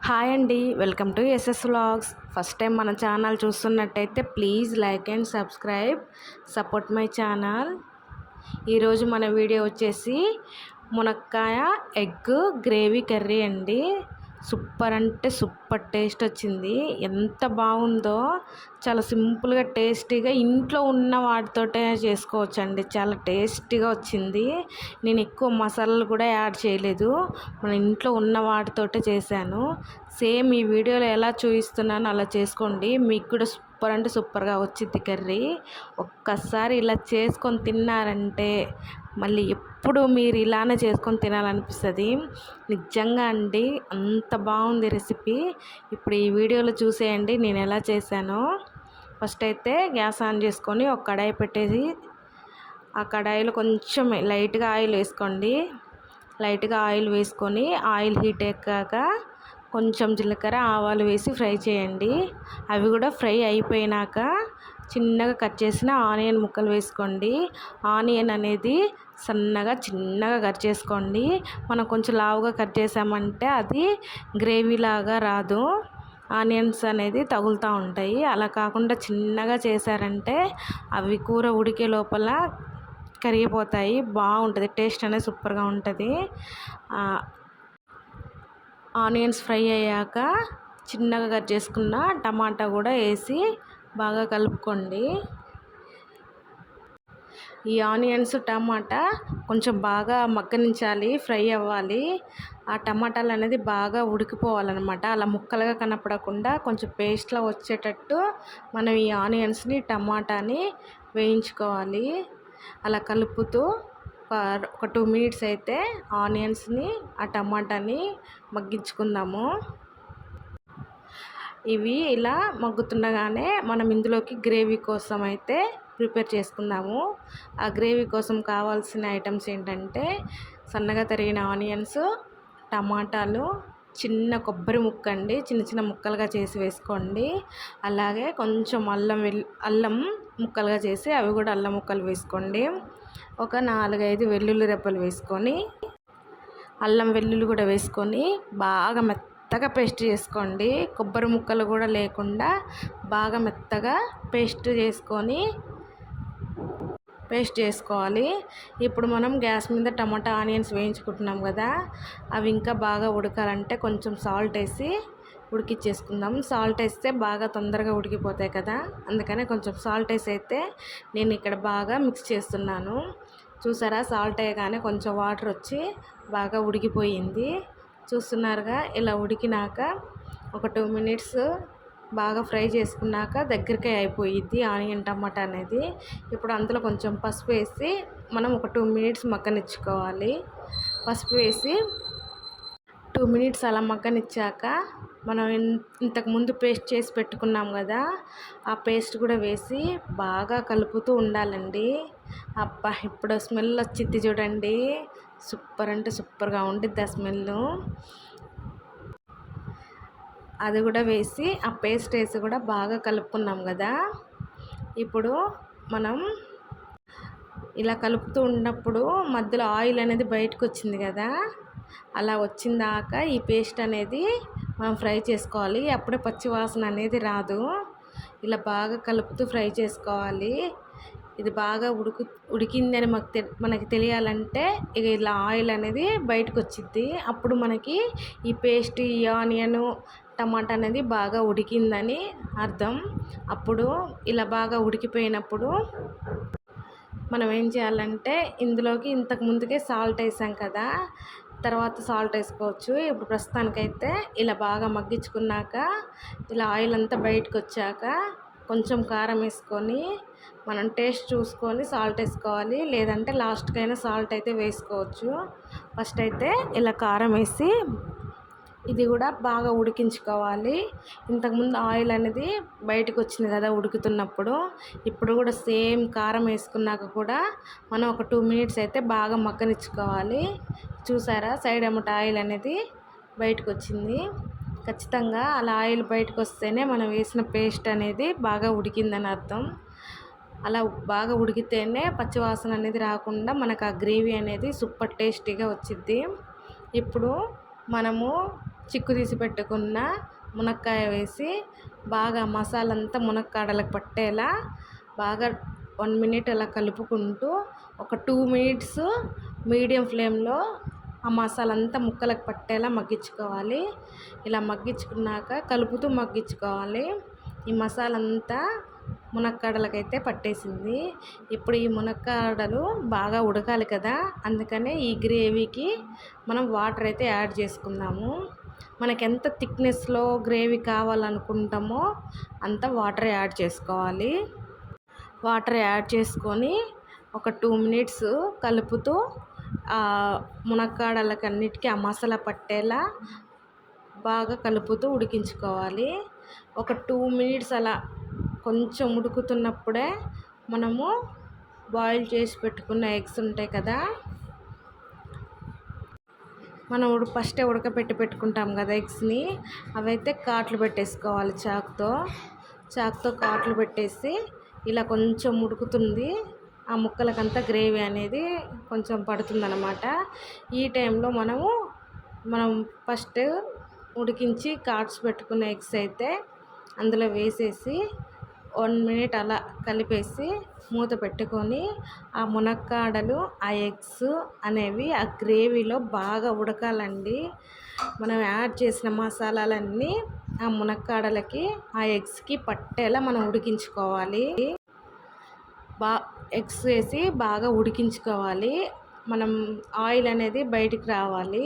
Hi అండి, welcome to SS vlogs. First time మన channel చూస్తున్నట్టయితే please like and support my channel. ఈరోజు మన వీడియో వచ్చేసి మునక్కాయ ఎగ్ గ్రేవీ కర్రీ అండి. సూపర్ అంటే సూపర్ టేస్ట్ వచ్చింది. ఎంత బాగుందో, చాలా సింపుల్గా టేస్టీగా ఇంట్లో ఉన్న వాటితోటే చేసుకోవచ్చు అండి. చాలా టేస్టీగా వచ్చింది. నేను ఎక్కువ మసాలాలు కూడా యాడ్ చేయలేదు, మన ఇంట్లో ఉన్న వాటితోటే చేశాను. సేమ్ ఈ వీడియోలో ఎలా చూపిస్తున్నానో అలా చేసుకోండి, మీకు కూడా సూపర్ అంటే సూపర్గా వచ్చింది కర్రీ. ఒక్కసారి ఇలా చేసుకొని తిన్నారంటే మళ్ళీ ఎప్పుడు మీరు ఇలానే చేసుకొని తినాలనిపిస్తుంది. నిజంగా అండి, అంత బాగుంది రెసిపీ. ఇప్పుడు ఈ వీడియోలో చూసేయండి నేను ఎలా చేశానో. ఫస్ట్ అయితే గ్యాస్ ఆన్ చేసుకొని ఒక కడాయి పెట్టేసి, ఆ కడాయిలో కొంచెం లైట్గా ఆయిల్ వేసుకోండి. లైట్గా ఆయిల్ వేసుకొని ఆయిల్ హీట్ ఎక్కాక కొంచెం జీలకర్ర ఆవాలు వేసి ఫ్రై చేయండి. అవి కూడా ఫ్రై అయిపోయినాక చిన్నగా కట్ చేసిన ఆనియన్ ముక్కలు వేసుకోండి. ఆనియన్ అనేది చిన్నగా కట్ చేసుకోండి. మనం కొంచెం లావుగా కట్ చేసామంటే అది గ్రేవీ లాగా రాదు, ఆనియన్స్ అనేది తగులుతూ ఉంటాయి. అలా కాకుండా చిన్నగా చేశారంటే అవి కూర ఉడికే లోపల కరిగిపోతాయి. బాగుంటుంది, టేస్ట్ అనేది సూపర్గా ఉంటుంది. ఆనియన్స్ ఫ్రై అయ్యాక చిన్నగా కట్ చేసుకున్న టమాటా కూడా వేసి బాగా కలుపుకోండి. ఈ ఆనియన్స్ టమాటా కొంచెం బాగా మగ్గనించాలి, ఫ్రై అవ్వాలి. ఆ టమాటాలు అనేది బాగా ఉడికిపోవాలన్నమాట. అలా ముక్కలుగా కనపడకుండా కొంచెం పేస్ట్లా వచ్చేటట్టు మనం ఈ ఆనియన్స్ని టమాటాని వేయించుకోవాలి. అలా కలుపుతూ ఒక 2 మినిట్స్ అయితే ఆనియన్స్ని ఆ టమాటాని మగ్గించుకుందాము. ఇవి ఇలా మగ్గుతుండగానే మనం ఇందులోకి గ్రేవీ కోసం అయితే ప్రిపేర్ చేసుకుందాము. ఆ గ్రేవీ కోసం కావాల్సిన ఐటమ్స్ ఏంటంటే సన్నగా తరిగిన ఆనియన్స్, టమాటాలు, చిన్న కొబ్బరి ముక్క అండి, చిన్న చిన్న ముక్కలుగా చేసి వేసుకోండి. అలాగే కొంచెం అల్లం ముక్కలుగా చేసి అవి కూడా అల్లం ముక్కలు వేసుకోండి. ఒక 4-5 వెల్లుల్లి రెబ్బలు వేసుకొని, అల్లం వెల్లుల్లి కూడా వేసుకొని బాగా మెత్తగా పేస్ట్ చేసుకోండి. కొబ్బరి ముక్కలు కూడా లేకుండా బాగా మెత్తగా పేస్ట్ చేసుకోవాలి. ఇప్పుడు మనం గ్యాస్ మీద టమాటా ఆనియన్స్ వేయించుకుంటున్నాం కదా, అవి ఇంకా బాగా ఉడకాలంటే కొంచెం సాల్ట్ వేసి ఉడికిచ్చేసుకుందాం. సాల్ట్ వేస్తే బాగా తొందరగా ఉడికిపోతాయి కదా, అందుకనే కొంచెం సాల్ట్ వేసి అయితే నేను ఇక్కడ బాగా మిక్స్ చేస్తున్నాను. చూసారా, సాల్ట్ వేయగానే కొంచెం వాటర్ వచ్చి బాగా ఉడికిపోయింది. చూస్తున్నారుగా, ఇలా ఉడికినాక ఒక 2 మినిట్స్ బాగా ఫ్రై చేసుకున్నాక దగ్గరికి అయిపోయిద్ది ఆనియన్ టమాటా అనేది. ఇప్పుడు అందులో కొంచెం పసుపు వేసి మనం ఒక 2 మినిట్స్ మగ్గనిచ్చుకోవాలి. పసుపు వేసి 2 మినిట్స్ అలా మగ్గనిచ్చాక మనం ఇంతకుముందు పేస్ట్ చేసి పెట్టుకున్నాం కదా, ఆ పేస్ట్ కూడా వేసి బాగా కలుపుతూ ఉండాలండి. అబ్బా, ఇప్పుడు స్మెల్ వచ్చింది చూడండి, సూపర్ అంటే సూపర్గా ఉండిద్ది ఆ స్మెల్. అది కూడా వేసి ఆ పేస్ట్ వేసి కూడా బాగా కలుపుకున్నాం కదా. ఇప్పుడు మనం ఇలా కలుపుతూ ఉన్నప్పుడు మధ్యలో ఆయిల్ అనేది బయటకు వచ్చింది కదా, అలా వచ్చిందాక ఈ పేస్ట్ అనేది మనం ఫ్రై చేసుకోవాలి. అప్పుడే పచ్చి వాసన అనేది రాదు. ఇలా బాగా కలుపుతూ ఫ్రై చేసుకోవాలి. ఇది బాగా ఉడికిందని మనకి తెలియాలంటే ఇక ఇలా ఆయిల్ అనేది బయటకు వచ్చింది. అప్పుడు మనకి ఈ పేస్ట్, ఈ ఆనియన్ టమాటా అనేది బాగా ఉడికిందని అర్థం. అప్పుడు ఇలా బాగా ఉడికిపోయినప్పుడు మనం ఏం చేయాలంటే ఇందులోకి ఇంతకు ముందుకే సాల్ట్ వేసాం కదా, తర్వాత సాల్ట్ వేసుకోవచ్చు. ఇప్పుడు ప్రస్తుతానికైతే ఇలా బాగా మగ్గించుకున్నాక ఇలా ఆయిల్ అంతా బయటకు వచ్చాక కొంచెం కారం వేసుకొని మనం టేస్ట్ చూసుకొని సాల్ట్ వేసుకోవాలి, లేదంటే లాస్ట్కైనా సాల్ట్ అయితే వేసుకోవచ్చు. ఫస్ట్ అయితే ఇలా కారం వేసి ఇది కూడా బాగా ఉడికించుకోవాలి. ఇంతకుముందు ఆయిల్ అనేది బయటకు వచ్చింది కదా ఉడుకుతున్నప్పుడు, ఇప్పుడు కూడా సేమ్ కారం వేసుకున్నాక కూడా మనం ఒక 2 మినిట్స్ అయితే బాగా మగ్గనిచ్చుకోవాలి. చూసారా, సైడ్ అమ్మట ఆయిల్ అనేది బయటకు వచ్చింది. ఖచ్చితంగా అలా ఆయిల్ బయటకు వస్తేనే మనం వేసిన పేస్ట్ అనేది బాగా ఉడికిందని అర్థం. అలా బాగా ఉడికితేనే పచ్చివాసన అనేది రాకుండా మనకు ఆ గ్రేవీ అనేది సూపర్ టేస్టీగా వచ్చిద్ది. ఇప్పుడు మనము చిక్కు తీసి పెట్టుకున్న మునక్కాయ వేసి బాగా మసాలా అంతా మునక్కాడలకు పట్టేలా బాగా 1 మినిట్ అలా కలుపుకుంటూ ఒక 2 మినిట్స్ మీడియం ఫ్లేమ్లో ఆ మసాలా అంతా ముక్కలకు పట్టేలా మగ్గించుకోవాలి. ఇలా మగ్గించుకున్నాక కలుపుతూ మగ్గించుకోవాలి. ఈ మసాలా అంతా మునక్కాడలకైతే పట్టేసింది. ఇప్పుడు ఈ మునక్కాడలు బాగా ఉడకాలి కదా, అందుకనే ఈ గ్రేవీకి మనం వాటర్ అయితే యాడ్ చేసుకుందాము. మనకి ఎంత థిక్నెస్లో గ్రేవీ కావాలనుకుంటామో అంత వాటర్ యాడ్ చేసుకోవాలి. వాటర్ యాడ్ చేసుకొని ఒక 2 మినిట్స్ కలుపుతూ మునక్కాడలకి అన్నిటికీ ఆ మసాలా పట్టేలా బాగా కలుపుతూ ఉడికించుకోవాలి. ఒక 2 మినిట్స్ అలా కొంచెం ఉడుకుతున్నప్పుడే మనము బాయిల్ చేసి పెట్టుకున్న ఎగ్స్ ఉంటాయి కదా, మనం ఫస్టే ఉడకపెట్టి పెట్టుకుంటాం కదా ఎగ్స్ని, అవైతే కాట్లు పెట్టేసుకోవాలి. చాకుతో కాట్లు పెట్టేసి ఇలా కొంచెం ఉడుకుతుంది. ఆ ముక్కలకంతా గ్రేవీ అనేది కొంచెం పడుతుందన్నమాట. ఈ టైంలో మనం ఫస్ట్ ఉడికించి కాట్స్ పెట్టుకున్న ఎగ్స్ అయితే అందులో వేసేసి 1 మినిట్ అలా కలిపేసి మూత పెట్టుకొని ఆ మునక్కాడలు ఆ ఎగ్స్ అనేవి ఆ గ్రేవీలో బాగా ఉడకాలండి. మనం యాడ్ చేసిన మసాలాలన్నీ ఆ మునక్కాడలకి ఆ ఎగ్స్కి పట్టేలా మనం ఉడికించుకోవాలి. ఎగ్స్ వేసి బాగా ఉడికించుకోవాలి. మనం ఆయిల్ అనేది బయటికి రావాలి.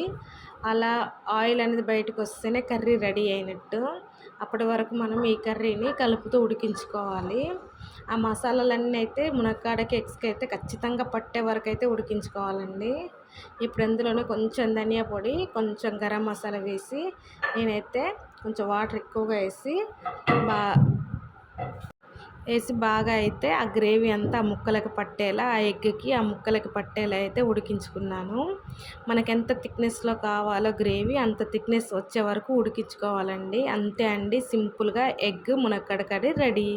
అలా ఆయిల్ అనేది బయటకు వస్తేనే కర్రీ రెడీ అయినట్టు. అప్పటి వరకు మనం ఈ కర్రీని కలుపుతూ ఉడికించుకోవాలి. ఆ మసాలాలన్నీ అయితే మునక్కాడకి ఎగ్స్కి అయితే ఖచ్చితంగా పట్టే వరకు అయితే ఉడికించుకోవాలండి. ఇప్పుడు అందులోనే కొంచెం ధనియా పొడి, కొంచెం గరం మసాలా వేసి నేనైతే కొంచెం వాటర్ ఎక్కువగా వేసి బాగా అయితే ఆ గ్రేవీ అంతా ఆ ముక్కలకు పట్టేలా, ఆ ఎగ్కి ఆ ముక్కలకు పట్టేలా అయితే ఉడికించుకున్నాను. మనకి ఎంత థిక్నెస్లో కావాలో గ్రేవీ అంత థిక్నెస్ వచ్చే వరకు ఉడికించుకోవాలండి. అంతే అండి, సింపుల్గా ఎగ్ మునక్కాడ కర్రీ రెడీ.